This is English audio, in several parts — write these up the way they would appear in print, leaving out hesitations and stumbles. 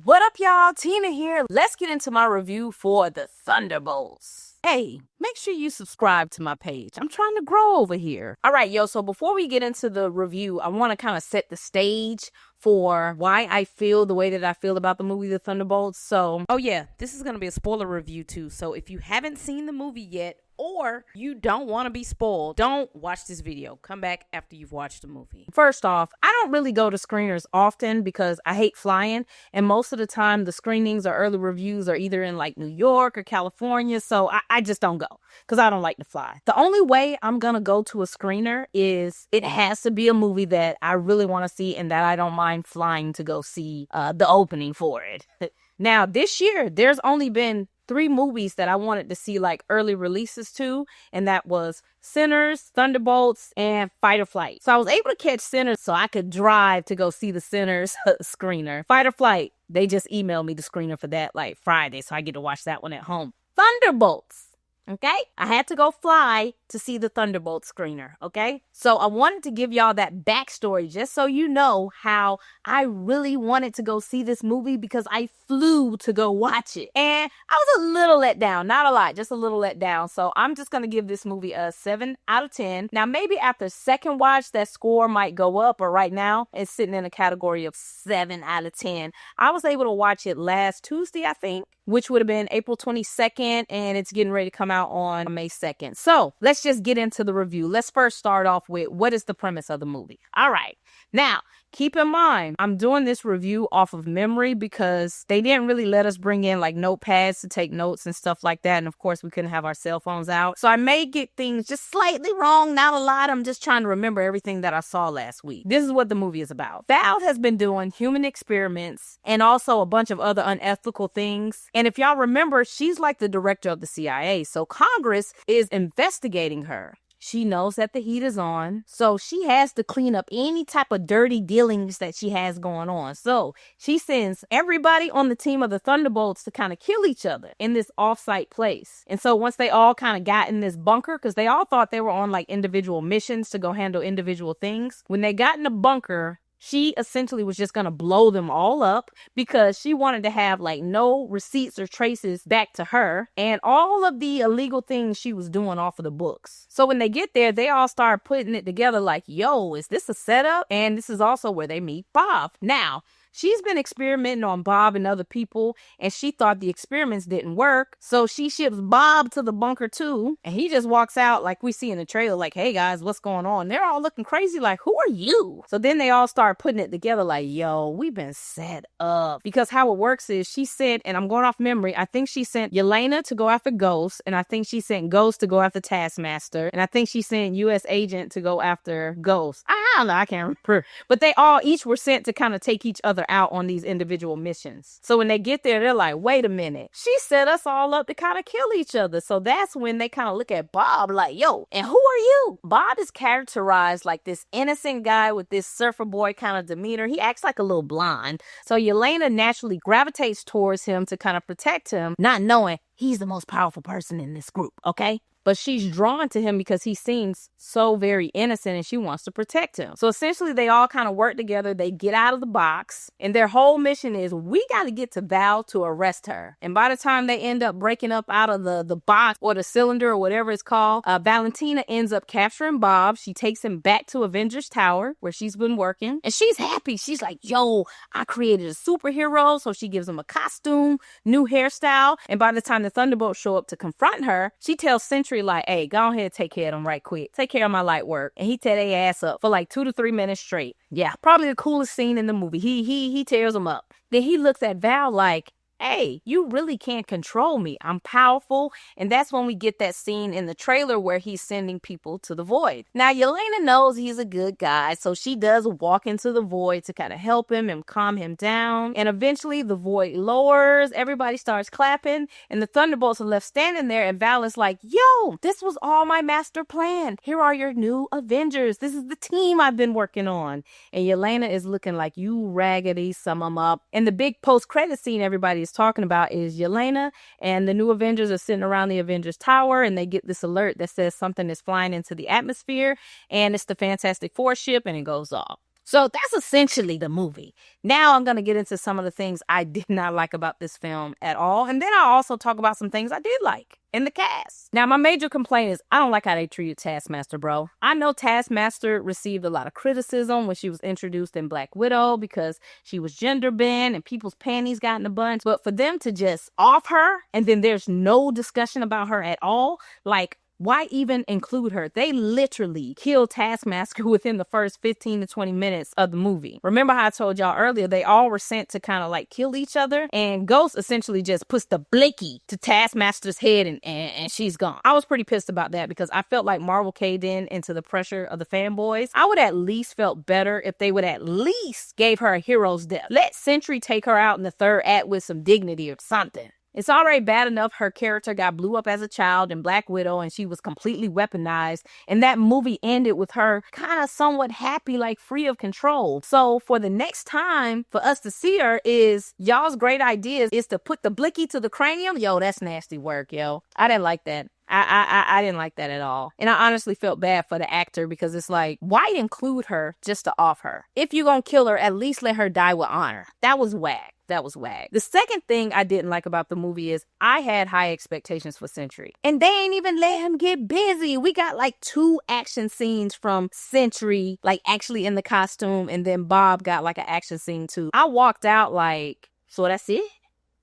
What up, y'all? Tina here. Let's get into my review for the Thunderbolts. Hey, make sure you subscribe to my page. I'm trying to grow over here. All right, yo, so before we get into the review, I want to kind of set the stage for why I feel the way that I feel about the movie The Thunderbolts. So, oh yeah, this is going to be a spoiler review too. So if you haven't seen the movie yet, or you don't want to be spoiled, don't watch this video. Come back after you've watched the movie. First off, I don't really go to screeners often because I hate flying. And most of the time, the screenings or early reviews are either in like New York or California. So I just don't go because I don't like to fly. The only way I'm going to go to a screener is it has to be a movie that I really want to see and that I don't mind flying to go see the opening for it. Now, this year, there's only been 3 movies that I wanted to see like early releases to, and that was Sinners, Thunderbolts, and Fight or Flight. So I was able to catch Sinners so I could drive to go see the Sinners screener. Fight or Flight, they just emailed me the screener for that like Friday, so I get to watch that one at home. Thunderbolts. Okay, I had to go fly to see the Thunderbolt screener, okay? So I wanted to give y'all that backstory just so you know how I really wanted to go see this movie because I flew to go watch it. And I was a little let down, not a lot, just a little let down. So I'm just going to give this movie a 7 out of 10. Now, maybe after second watch, that score might go up, but right now it's sitting in a category of 7 out of 10. I was able to watch it last Tuesday, I think, which would have been April 22nd, and it's getting ready to come out on May 2nd. So let's just get into the review. Let's first start off with what is the premise of the movie. All right. Now, keep in mind, I'm doing this review off of memory because they didn't really let us bring in like notepads to take notes and stuff like that. And of course, we couldn't have our cell phones out. So I may get things just slightly wrong, not a lot. I'm just trying to remember everything that I saw last week. This is what the movie is about. Val has been doing human experiments and also a bunch of other unethical things. And if y'all remember, she's like the director of the CIA. So Congress is investigating her. She knows that the heat is on, so she has to clean up any type of dirty dealings that she has going on. So she sends everybody on the team of the Thunderbolts to kind of kill each other in this off-site place. And so once they all kind of got in this bunker, because they all thought they were on like individual missions to go handle individual things, when they got in the bunker, she essentially was just going to blow them all up because she wanted to have like no receipts or traces back to her and all of the illegal things she was doing off of the books. So when they get there, they all start putting it together like, yo, is this a setup? And this is also where they meet Bob. Now, she's been experimenting on Bob and other people, and she thought the experiments didn't work. So she ships Bob to the bunker too, and he just walks out like we see in the trailer, like, hey guys, what's going on? They're all looking crazy like, who are you? So then they all start putting it together like, yo, we've been set up. Because how it works is she sent, and I'm going off memory, I think she sent Yelena to go after Ghost, and I think she sent Ghost to go after Taskmaster, and I think she sent U.S. Agent to go after Ghost. I don't know, I can't remember. But they all each were sent to kind of take each other out on these individual missions. So when they get there, they're like, wait a minute, she set us all up to kind of kill each other. So that's when they kind of look at Bob like, yo, and who are you? Bob is characterized like this innocent guy with this surfer boy kind of demeanor. He acts like a little blonde. So Yelena naturally gravitates towards him to kind of protect him, not knowing he's the most powerful person in this group, okay? But she's drawn to him because he seems so very innocent and she wants to protect him. So essentially, they all kind of work together. They get out of the box and their whole mission is we got to get to Val to arrest her. And by the time they end up breaking up out of the box or the cylinder or whatever it's called, Valentina ends up capturing Bob. She takes him back to Avengers Tower where she's been working. And she's happy. She's like, yo, I created a superhero. So she gives him a costume, new hairstyle. And by the time the Thunderbolts show up to confront her, she tells Sentry like, hey, go ahead, take care of them right quick. Take care of my light work. And he tear their ass up for like 2 to 3 minutes straight. Yeah, probably the coolest scene in the movie. He tears them up. Then he looks at Val like, hey, you really can't control me. I'm powerful. And that's when we get that scene in the trailer where he's sending people to the void. Now, Yelena knows he's a good guy, so she does walk into the void to kind of help him and calm him down. And eventually the void lowers, everybody starts clapping, and the Thunderbolts are left standing there, and Val is like, yo, this was all my master plan. Here are your new Avengers. This is the team I've been working on. And Yelena is looking like, you raggedy sum 'em up. And the big post-credit scene everybody is talking about is Yelena and the new Avengers are sitting around the Avengers Tower, and they get this alert that says something is flying into the atmosphere, and it's the Fantastic Four ship, and it goes off. So that's essentially the movie. Now I'm going to get into some of the things I did not like about this film at all. And then I'll also talk about some things I did like in the cast. Now, my major complaint is I don't like how they treated Taskmaster, bro. I know Taskmaster received a lot of criticism when she was introduced in Black Widow because she was gender bent and people's panties got in a bunch. But for them to just off her and then there's no discussion about her at all, like, why even include her? They literally killed Taskmaster within the first 15 to 20 minutes of the movie. Remember how I told y'all earlier, they all were sent to kind of like kill each other, and Ghost essentially just puts the blicky to Taskmaster's head and she's gone. I was pretty pissed about that because I felt like Marvel caved in into the pressure of the fanboys. I would at least felt better if they would at least gave her a hero's death. Let Sentry take her out in the third act with some dignity or something. It's already bad enough her character got blew up as a child in Black Widow and she was completely weaponized. And that movie ended with her kind of somewhat happy, like free of control. So for the next time for us to see her is y'all's great ideas is to put the blicky to the cranium. Yo, that's nasty work, yo. I didn't like that. I didn't like that at all. And I honestly felt bad for the actor because it's like, why include her just to off her? If you're going to kill her, at least let her die with honor. That was whack. That was whack. The second thing I didn't like about the movie is I had high expectations for Sentry. And they ain't even let him get busy. We got like 2 action scenes from Sentry, like actually in the costume. And then Bob got like an action scene too. I walked out like, so that's it?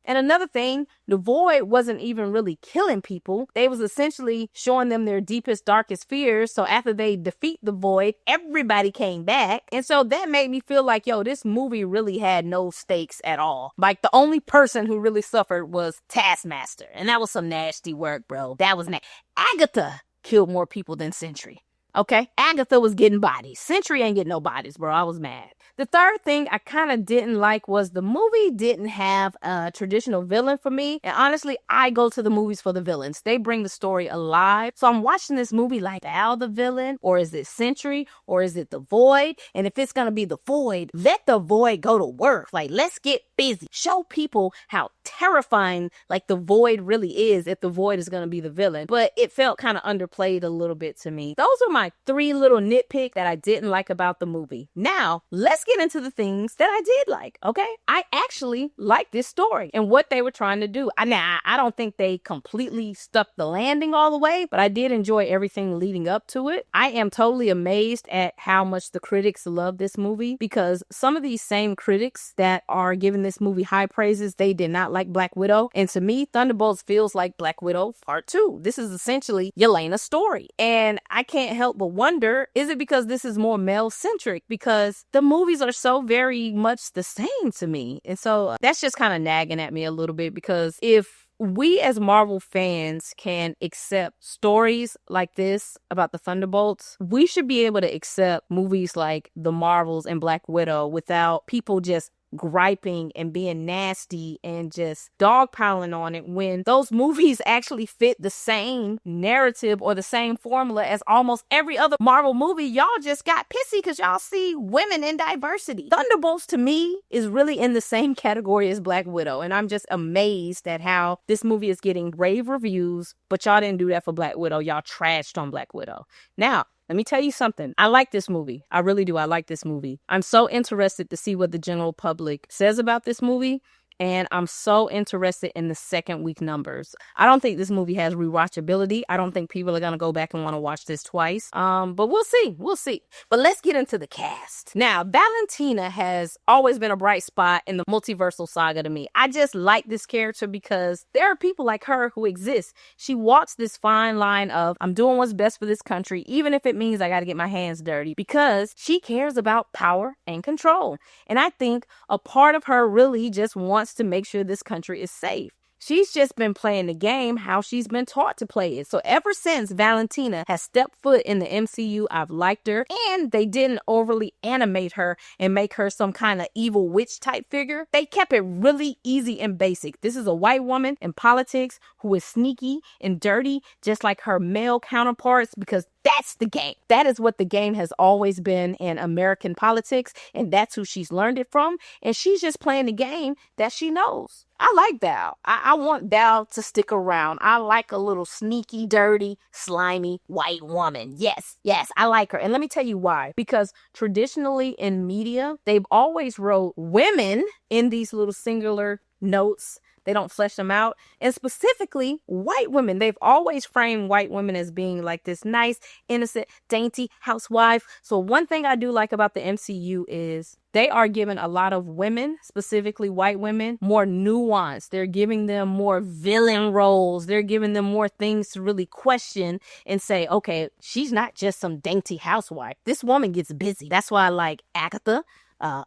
And another thing, the Void wasn't even really killing people. They was essentially showing them their deepest, darkest fears. So after they defeat the Void, everybody came back. And so that made me feel like, yo, this movie really had no stakes at all. Like the only person who really suffered was Taskmaster. And that was some nasty work, bro. That was nasty. Agatha killed more people than Sentry. Okay? Agatha was getting bodies. Sentry ain't getting no bodies, bro. I was mad. The third thing I kind of didn't like was the movie didn't have a traditional villain for me. And honestly, I go to the movies for the villains. They bring the story alive. So I'm watching this movie like, Val the villain? Or is it Sentry? Or is it the Void? And if it's going to be the Void, let the Void go to work. Like, let's get busy. Show people how terrifying like the Void really is if the Void is going to be the villain. But it felt kind of underplayed a little bit to me. Those are my 3 little nitpicks that I didn't like about the movie. Now, let's get into the things that I did like, okay? I actually like this story and what they were trying to do. I don't think they completely stuck the landing all the way, but I did enjoy everything leading up to it. I am totally amazed at how much the critics love this movie because some of these same critics that are giving this movie high praises, they did not like Black Widow. And to me, Thunderbolts feels like Black Widow Part 2. This is essentially Yelena's story. And I can't help but wonder, is it because this is more male-centric? Because the movies are so very much the same to me. And so that's just kind of nagging at me a little bit because if we as Marvel fans can accept stories like this about the Thunderbolts, we should be able to accept movies like The Marvels and Black Widow without people just griping and being nasty and just dogpiling on it when those movies actually fit the same narrative or the same formula as almost every other Marvel movie. Y'all just got pissy because y'all see women in diversity. Thunderbolts to me is really in the same category as Black Widow, and I'm just amazed at how this movie is getting rave reviews, but y'all didn't do that for Black Widow. Y'all trashed on Black Widow. Now, let me tell you something. I like this movie. I really do. I like this movie. I'm so interested to see what the general public says about this movie. And I'm so interested in the second week numbers. I don't think this movie has rewatchability. I don't think people are going to go back and want to watch this twice. But we'll see. We'll see. But let's get into the cast. Now, Valentina has always been a bright spot in the multiversal saga to me. I just like this character because there are people like her who exist. She walks this fine line of, I'm doing what's best for this country, even if it means I got to get my hands dirty, because she cares about power and control. And I think a part of her really just wants to make sure this country is safe. She's just been playing the game how she's been taught to play it. So ever since Valentina has stepped foot in the MCU, I've liked her. And they didn't overly animate her and make her some kind of evil witch type figure. They kept it really easy and basic. This is a white woman in politics who is sneaky and dirty, just like her male counterparts, because That's the game. That is what the game has always been in American politics, and that's who she's learned it from, and she's just playing the game that she knows. I like Val. I want Val to stick around. I like a little sneaky, dirty, slimy white woman. Yes, I like her. And let me tell you why. Because traditionally in media, they've always wrote women in these little singular notes. They don't flesh them out. And specifically, white women. They've always framed white women as being like this nice, innocent, dainty housewife. So one thing I do like about the MCU is they are giving a lot of women, specifically white women, more nuance. They're giving them more villain roles. They're giving them more things to really question and say, okay, she's not just some dainty housewife. This woman gets busy. That's why I like Agatha.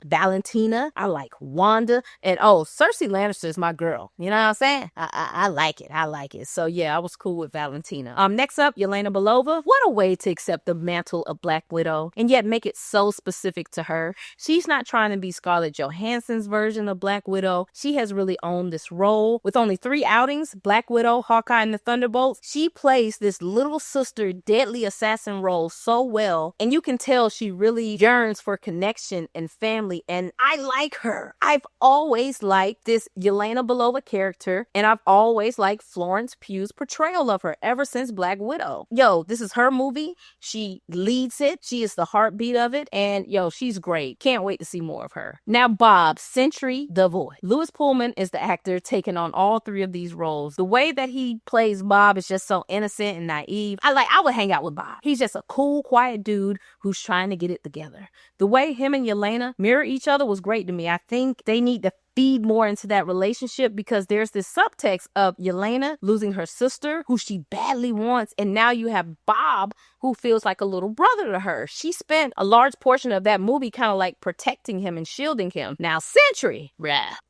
Valentina, I like Wanda, and Cersei Lannister is my girl. You know what I'm saying? I like it. I like it. So yeah, I was cool with Valentina. Next up, Yelena Belova. What a way to accept the mantle of Black Widow and yet make it so specific to her. She's not trying to be Scarlett Johansson's version of Black Widow. She has really owned this role. With only 3 outings, Black Widow, Hawkeye, and the Thunderbolts, she plays this little sister deadly assassin role so well, and you can tell she really yearns for connection and family, and I like her. I've always liked this Yelena Belova character, and I've always liked Florence Pugh's portrayal of her ever since Black Widow. Yo, this is her movie. She leads it. She is the heartbeat of it, and yo, she's great. Can't wait to see more of her. Now, Bob, Sentry, the Void. Louis Pullman is the actor taking on all 3 of these roles. The way that he plays Bob is just so innocent and naive. I would hang out with Bob. He's just a cool, quiet dude who's trying to get it together. The way him and Yelena mirror each other was great to me. I think they need to feed more into that relationship because there's this subtext of Yelena losing her sister who she badly wants, and now you have Bob who feels like a little brother to her. She spent a large portion of that movie kind of like protecting him and shielding him. Now Sentry,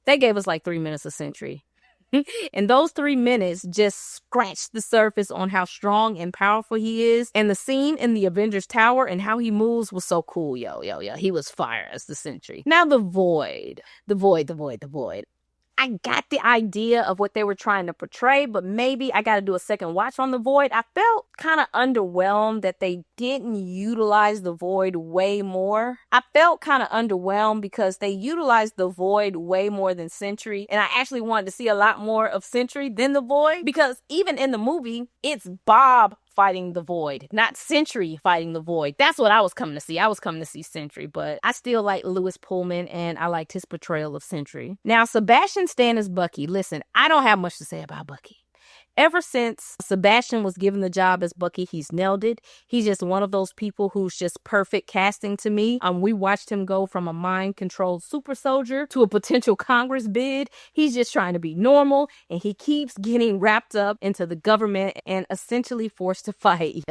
they gave us like 3 minutes of Sentry. And those 3 minutes just scratched the surface on how strong and powerful he is. And the scene in the Avengers Tower and how he moves was so cool. Yo. He was fire as the Sentry. Now the Void. The Void. I got the idea of what they were trying to portray, but maybe I got to do a second watch on the Void. I felt kind of underwhelmed that they didn't utilize the Void way more. I felt kind of underwhelmed because they utilized the Void way more than Sentry, and I actually wanted to see a lot more of Sentry than the Void, because even in the movie, it's Bob fighting the Void, not Sentry fighting the Void. That's what I was coming to see. I was coming to see Sentry, but I still like Louis Pullman, and I liked his portrayal of Sentry. Now, Sebastian Stan is Bucky. Listen, I don't have much to say about Bucky. Ever since Sebastian was given the job as Bucky, he's nailed it. He's just one of those people who's just perfect casting to me. We watched him go from a mind-controlled super soldier to a potential Congress bid. He's just trying to be normal, and he keeps getting wrapped up into the government and essentially forced to fight.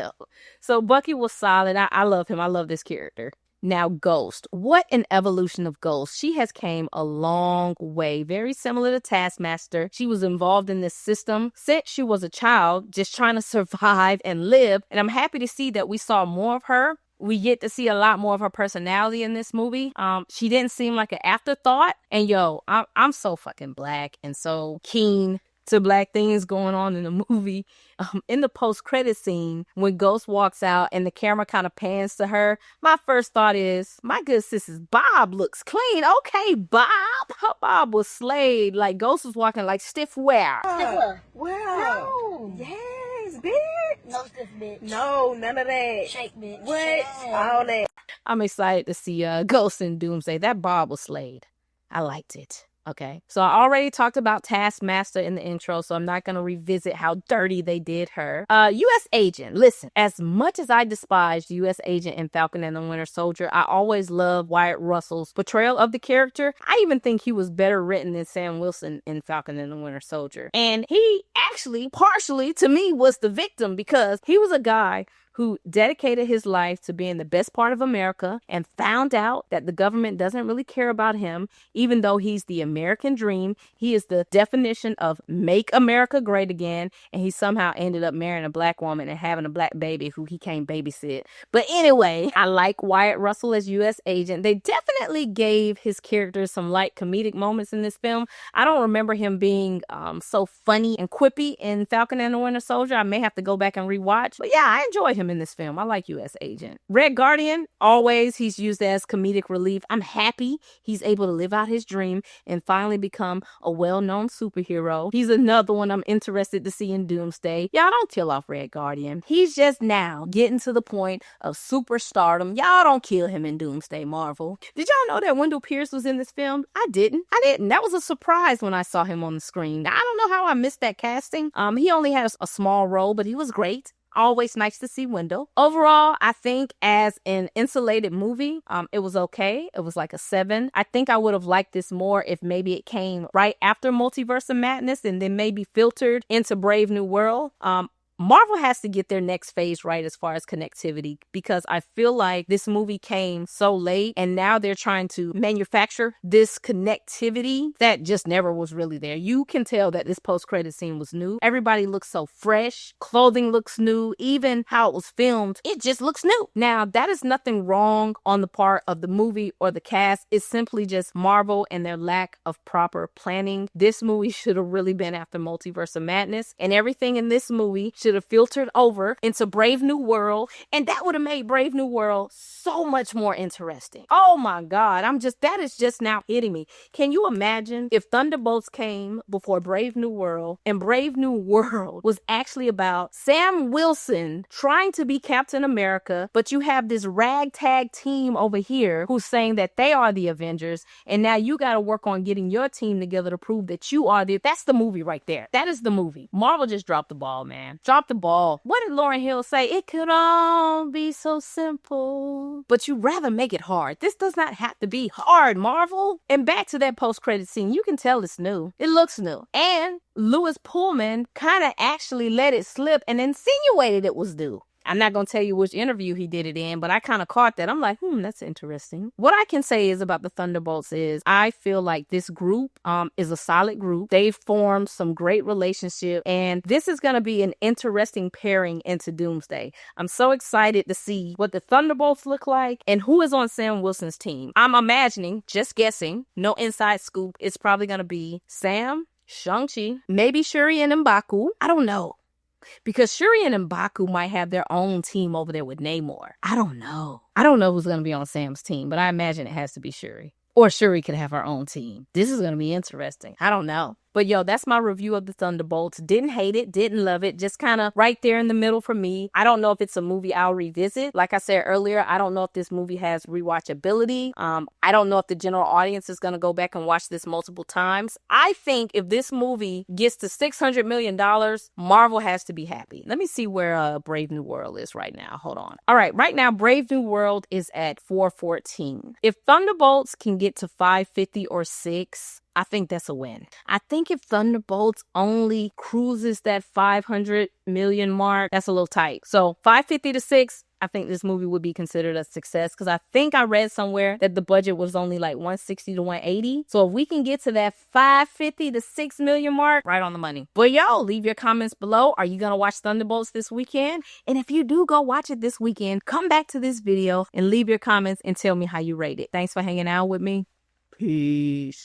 So Bucky was solid. I love him. I love this character. Now, Ghost. What an evolution of Ghost. She has came a long way. Very similar to Taskmaster. She was involved in this system since she was a child, just trying to survive and live. And I'm happy to see that we saw more of her. We get to see a lot more of her personality in this movie. She didn't seem like an afterthought. And yo, I'm so fucking Black and so keen to Black things going on in the movie. In the post-credit scene, when Ghost walks out and the camera kind of pans to her, my first thought is, my good sis, Bob looks clean. Okay, Bob. Her Bob was slayed. Like, Ghost was walking like stiff wear. Where? No. Yes, bitch. No stiff bitch. No, none of that. Shake bitch. What? Yeah. All that. I'm excited to see Ghost in Doomsday. That Bob was slayed. I liked it. Okay, so I already talked about Taskmaster in the intro, so I'm not going to revisit how dirty they did her. U.S. Agent. Listen, as much as I despised U.S. Agent in Falcon and the Winter Soldier, I always loved Wyatt Russell's portrayal of the character. I even think he was better written than Sam Wilson in Falcon and the Winter Soldier. And he actually, partially, to me, was the victim because he was a guy who dedicated his life to being the best part of America and found out that the government doesn't really care about him, even though he's the American dream. He is the definition of make America great again, and he somehow ended up marrying a Black woman and having a Black baby who he can't babysit. But anyway, I like Wyatt Russell as U.S. Agent. They definitely gave his character some light comedic moments in this film. I don't remember him being so funny and quippy in Falcon and the Winter Soldier. I may have to go back and rewatch. But yeah, I enjoy him him in this film. I like U.S. Agent. Red Guardian, always he's used as comedic relief. I'm happy he's able to live out his dream and finally become a well-known superhero. He's another one I'm interested to see in Doomsday. Y'all don't kill off Red Guardian. He's just now getting to the point of superstardom. Y'all don't kill him in Doomsday, Marvel. Did y'all know that Wendell Pierce was in this film? I didn't. That was a surprise when I saw him on the screen. I don't know how I missed that casting. He only has a small role, but he was great. Always nice to see Wendell. Overall, I think as an insulated movie, it was okay. It was like a 7. I think I would have liked this more if maybe it came right after Multiverse of Madness and then maybe filtered into Brave New World. Marvel has to get their next phase right as far as connectivity, because I feel like this movie came so late and now they're trying to manufacture this connectivity that just never was really there. You can tell that this post-credit scene was new. Everybody looks so fresh. Clothing looks new. Even how it was filmed, it just looks new. Now, that is nothing wrong on the part of the movie or the cast. It's simply just Marvel and their lack of proper planning. This movie should have really been after Multiverse of Madness, and everything in this movie should have filtered over into Brave New World, and that would have made Brave New World so much more interesting. Oh my God, that is just now hitting me. Can you imagine if Thunderbolts came before Brave New World, and Brave New World was actually about Sam Wilson trying to be Captain America, but you have this ragtag team over here who's saying that they are the Avengers, and now you got to work on getting your team together to prove that you are that's the movie right there. That is the movie. Marvel just dropped the ball, man. Dropped the ball. What did Lauryn Hill say? It could all be so simple, but you rather make it hard. This does not have to be hard, Marvel. And back to that post-credit scene, you can tell it's new. It looks new. And Lewis Pullman kind of actually let it slip and insinuated it was new. I'm not going to tell you which interview he did it in, but I kind of caught that. I'm like, that's interesting. What I can say is about the Thunderbolts is I feel like this group is a solid group. They've formed some great relationship, and this is going to be an interesting pairing into Doomsday. I'm so excited to see what the Thunderbolts look like and who is on Sam Wilson's team. I'm imagining, just guessing, no inside scoop, it's probably going to be Sam, Shang-Chi, maybe Shuri and M'Baku. I don't know. Because Shuri and M'Baku might have their own team over there with Namor. I don't know. I don't know who's going to be on Sam's team, but I imagine it has to be Shuri. Or Shuri could have her own team. This is going to be interesting. I don't know. But yo, that's my review of the Thunderbolts. Didn't hate it, didn't love it, just kind of right there in the middle for me. I don't know if it's a movie I'll revisit. Like I said earlier, I don't know if this movie has rewatchability. I don't know if the general audience is going to go back and watch this multiple times. I think if this movie gets to $600 million, Marvel has to be happy. Let me see where Brave New World is right now. Hold on. All right, right now, Brave New World is at 414. If Thunderbolts can get to 550 or 6, I think that's a win. I think if Thunderbolts only cruises that 500 million mark, that's a little tight. So 550 to 6, I think this movie would be considered a success, because I think I read somewhere that the budget was only like 160 to 180. So if we can get to that 550 to 6 million mark, right on the money. But yo, leave your comments below. Are you going to watch Thunderbolts this weekend? And if you do go watch it this weekend, come back to this video and leave your comments and tell me how you rate it. Thanks for hanging out with me. Peace.